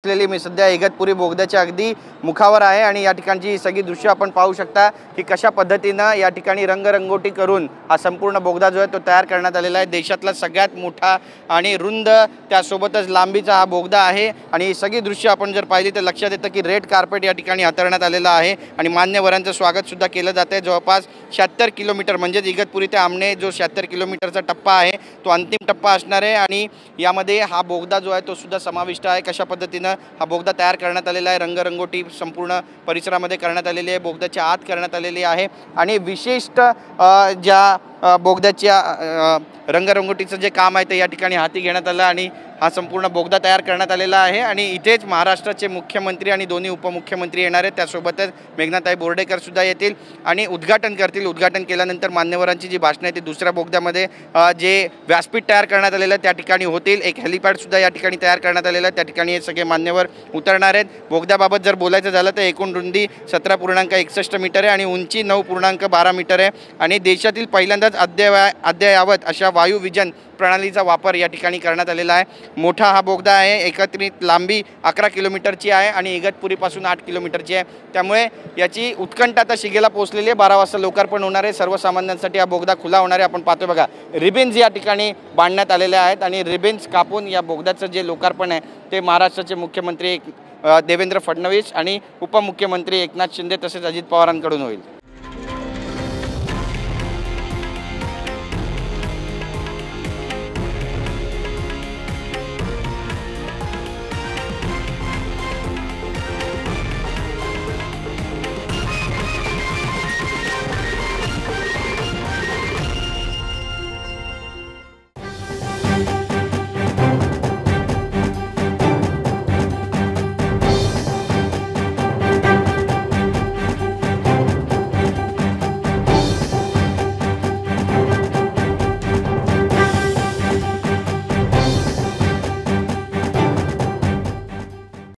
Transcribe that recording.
मी सध्या इगतपुरी बोगद्याच्या अगदी मुखावर आहे आणि या ठिकाणची सगळी दृश्य आपण पाहू शकता की कशा पद्धतीने या ठिकाणी रंगरंगोटी करून हा संपूर्ण बोगदा जो आहे तो तयार करण्यात आलेला आहे। देशातला सगळ्यात मोठा आणि रुंद त्यासोबतच लांबीचा हा बोगदा आहे आणि ही सगळी दृश्य आपण जर पाहिली तर लक्षात येतं की रेड कार्पेट या ठिकाणी हातरण्यात आलेला आहे आणि मान्यवरांचं स्वागत सुद्धा केलं जाते। जवळपास 76 किलोमीटर म्हणजे इगतपुरी ते आमणे जो 76 किलोमीटरचा टप्पा आहे तो अंतिम टप्पा असणार आहे आणि यामध्ये हा बोगदा जो आहे तो सुद्धा समाविष्ट आहे। कशा पद्धतीने हा बोगदा तयार करण्यात आलेला आहे, रंगरंगोटी संपूर्ण परिसरामध्ये करण्यात आलेली आहे, बोगद्याच्या आत करण्यात आलेली आहे आणि विशेषत ज्या बोगद्याच्या रंगरंगोटीचं जे काम आहे ते या ठिकाणी हाती घेण्यात आलं आणि हा संपूर्ण बोगदा तयार करण्यात आलेला आहे आणि इथेच महाराष्ट्राचे मुख्यमंत्री आणि दोन्ही उपमुख्यमंत्री येणार आहेत। त्यासोबतच मेघनाताई बोर्डेकर सुद्धा येतील आणि उद्घाटन करतील। उद्घाटन केल्यानंतर मान्यवरांची जी भाषणं आहेत ती दुसऱ्या बोगद्यामध्ये जे व्यासपीठ तयार करण्यात आलेलं आहे त्या ठिकाणी होतील। एक हेलिपॅड सुद्धा या ठिकाणी तयार करण्यात आलेलं आहे, त्या ठिकाणी हे सगळे मान्यवर उतरणार आहेत। बोगद्याबाबत जर बोलायचं झालं तर एकूण रुंदी 17.61 मीटर आहे आणि उंची 9.12 मीटर आहे आणि देशातील पहिल्यांदाच अद्ययावत अशा वायुविजन प्रणालीचा वापर या ठिकाणी करण्यात आलेला आहे। मोठा हा बोगदा आहे, एकत्रित लांबी 11 किलोमीटरची आहे आणि इगतपुरीपासून 8 किलोमीटरची आहे, त्यामुळे याची उत्कंठा आता शिगेला पोहोचलेली आहे। 12 वाजता लोकार्पण होणार आहे, सर्वसामान्यांसाठी हा बोगदा खुला होणार आहे। आपण पाहतोय बघा रिबिन्स या ठिकाणी बांधण्यात आलेले आहेत आणि रिबिन्स कापून या बोगद्याचं जे लोकार्पण आहे ते महाराष्ट्राचे मुख्यमंत्री देवेंद्र फडणवीस आणि उपमुख्यमंत्री एकनाथ शिंदे तसेच अजित पवारांकडून होईल।